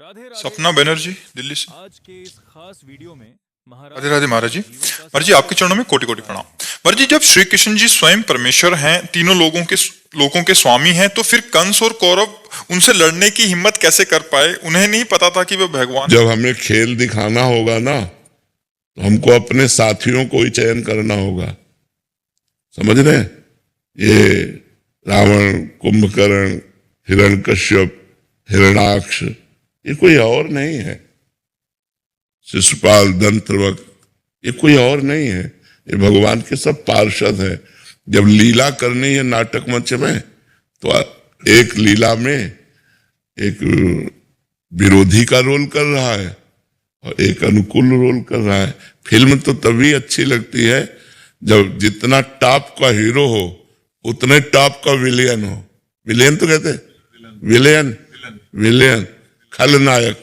राधे राधे। सपना बनर्जी दिल्ली से। आज के इस खास वीडियो में राधे राधे महाराज जी। महाराज जी आपके चरणों में कोटि कोटि प्रणाम। महाराज जी जब श्री कृष्ण जी स्वयं परमेश्वर हैं, तीनों लोगों के स्वामी हैं, तो फिर कंस और कौरव उनसे लड़ने की हिम्मत कैसे कर पाए? उन्हें नहीं पता था कि वे भगवान। जब हमें खेल दिखाना होगा ना, तो हमको अपने साथियों को ही चयन करना होगा। समझ रहे हैं? ये रावण, कुंभकर्ण, हिरण्यकश्यप, हिरणाक्ष, ये कोई और नहीं है। शिशुपाल, दंतवक्र, ये कोई और नहीं है। ये भगवान के सब पार्षद हैं। जब लीला करनी है नाटक मंच में, तो एक लीला में एक विरोधी का रोल कर रहा है और एक अनुकूल रोल कर रहा है। फिल्म तो तभी अच्छी लगती है जब जितना टॉप का हीरो हो उतने टॉप का विलेन हो। विलेन तो कहते हैं, विलेन खलनायक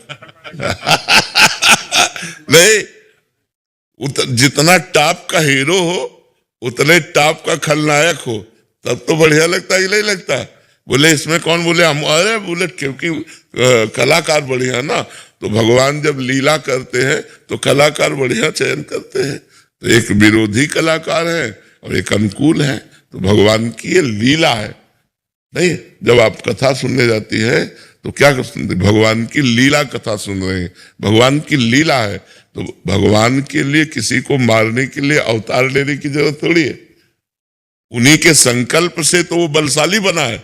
नहीं, जितना टॉप का हीरो हो उतने टॉप का खलनायक हो, तब तो बढ़िया लगता है कि नहीं लगता? बोले इसमें कौन? बोले हम। अरे बोले क्योंकि कलाकार बढ़िया ना। तो भगवान जब लीला करते हैं तो कलाकार बढ़िया चयन करते हैं। तो एक विरोधी कलाकार है और एक अनुकूल है। तो भगवान की ये लीला है। नहीं, जब आप कथा सुनने जाती है तो क्या सुनते? भगवान की लीला कथा सुन रहे हैं। भगवान की लीला है। तो भगवान के लिए किसी को मारने के लिए अवतार लेने की जरूरत थोड़ी है। उन्हीं के संकल्प से तो वो बलशाली बना है,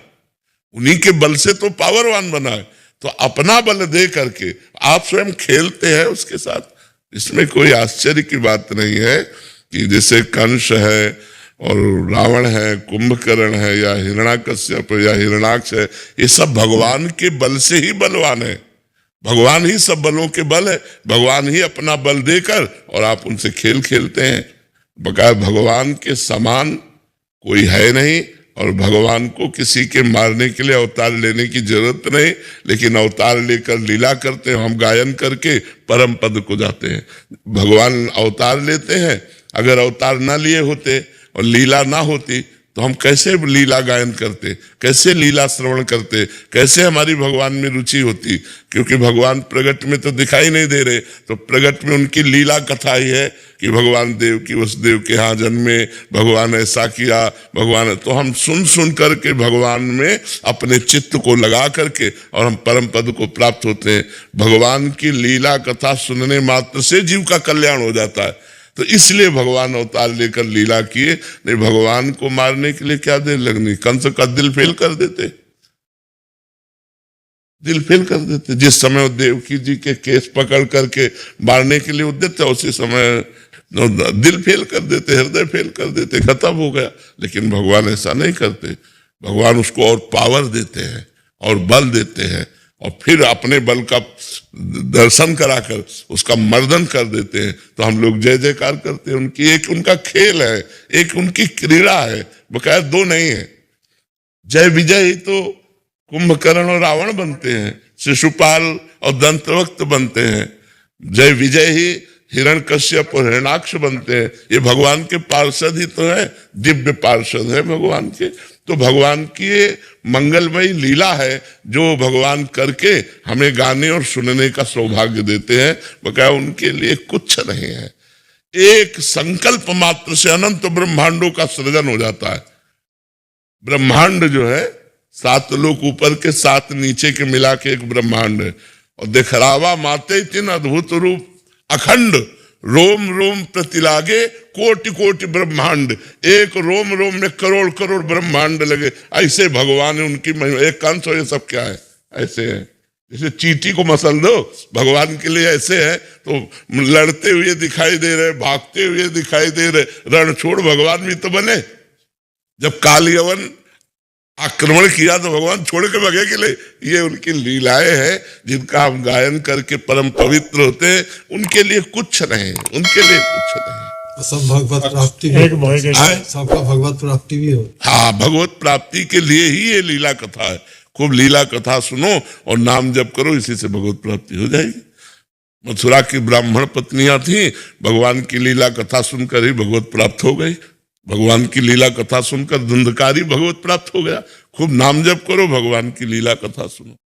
उन्हीं के बल से तो पावरवान बना है। तो अपना बल दे करके आप स्वयं खेलते हैं उसके साथ। इसमें कोई आश्चर्य की बात नहीं है कि जैसे कंस है और रावण है, कुंभकर्ण है, या हिरण्याकश्यप या हिरणाक्ष है, ये सब भगवान के बल से ही बलवान है। भगवान ही सब बलों के बल है। भगवान ही अपना बल देकर और आप उनसे खेल खेलते हैं। बकायदा भगवान के समान कोई है नहीं और भगवान को किसी के मारने के लिए अवतार लेने की जरूरत नहीं। लेकिन अवतार लेकर लीला करते हैं, हम गायन करके परम पद को जाते हैं। भगवान अवतार लेते हैं। अगर अवतार ना लिए होते और लीला ना होती तो हम कैसे लीला गायन करते, कैसे लीला श्रवण करते, कैसे हमारी भगवान में रुचि होती? क्योंकि भगवान प्रगट में तो दिखाई नहीं दे रहे। तो प्रगट में उनकी लीला कथा ही है कि भगवान देव की वसुदेव के यहाँ जन्मे, भगवान ऐसा किया, भगवान। तो हम सुन सुन करके भगवान में अपने चित्त को लगा करके और हम परम पद को प्राप्त होते हैं। भगवान की लीला कथा सुनने मात्र से जीव का कल्याण हो जाता है। तो इसलिए भगवान अवतार लेकर लीला किए। नहीं, भगवान को मारने के लिए क्या देर लगनी? कंस का दिल फेल कर देते, दिल फेल कर देते। जिस समय देवकी जी के केस पकड़ करके मारने के लिए उद्यत थे, उसी समय दिल फेल कर देते, हृदय फेल कर देते, खत्म हो गया। लेकिन भगवान ऐसा नहीं करते। भगवान उसको और पावर देते हैं और बल देते हैं और फिर अपने बल का दर्शन कराकर उसका मर्दन कर देते हैं। तो हम लोग जय जयकार करते हैं। उनकी एक उनका खेल है, एक उनकी क्रीड़ा है, बकायदा दो नहीं है। जय विजय ही तो कुंभकर्ण और रावण बनते हैं, शिशुपाल और दंतवक्र बनते हैं। जय विजय ही हिरण्यकश्यप और हिरणाक्ष बनते हैं। ये भगवान के पार्षद ही तो है, दिव्य पार्षद है भगवान के। तो भगवान की ये मंगलमयी लीला है जो भगवान करके हमें गाने और सुनने का सौभाग्य देते हैं। बकाया उनके लिए कुछ नहीं है। एक संकल्प मात्र से अनंत ब्रह्मांडों का सृजन हो जाता है। ब्रह्मांड जो है 7 लोक ऊपर के 7 नीचे के मिला के एक ब्रह्मांड है। और दिखरावा माते तीन अद्भुत रूप अखंड, रोम रोम प्रतिलागे कोटि कोटि ब्रह्मांड। एक रोम रोम में करोड़ करोड़ ब्रह्मांड लगे। ऐसे भगवान है, उनकी महिमा। एक कंस हो, ये सब क्या है? ऐसे है जैसे चींटी को मसल दो। भगवान के लिए ऐसे है। तो लड़ते हुए दिखाई दे रहे, भागते हुए दिखाई दे रहे, रण छोड़ भगवान भी तो बने। जब काल यवन आक्रमण किया तो भगवान छोड़ के भगे के लिए। ये उनकी लीलाएं हैं जिनका हम गायन करके परम पवित्र होते हैं। उनके लिए कुछ नहीं, उनके लिए कुछ नहीं। सब भगवत प्राप्ति सबका भगवत प्राप्ति भी हो। हाँ, भगवत प्राप्ति के लिए ही ये लीला कथा है। खूब लीला कथा सुनो और नाम जप करो, इसी से भगवत प्राप्ति हो जाएगी। मथुरा की ब्राह्मण पत्नियां थी, भगवान की लीला कथा सुनकर ही भगवत प्राप्त हो गई। भगवान की लीला कथा सुनकर धुंधकारी भगवत प्राप्त हो गया। खूब नाम जप करो, भगवान की लीला कथा सुनो।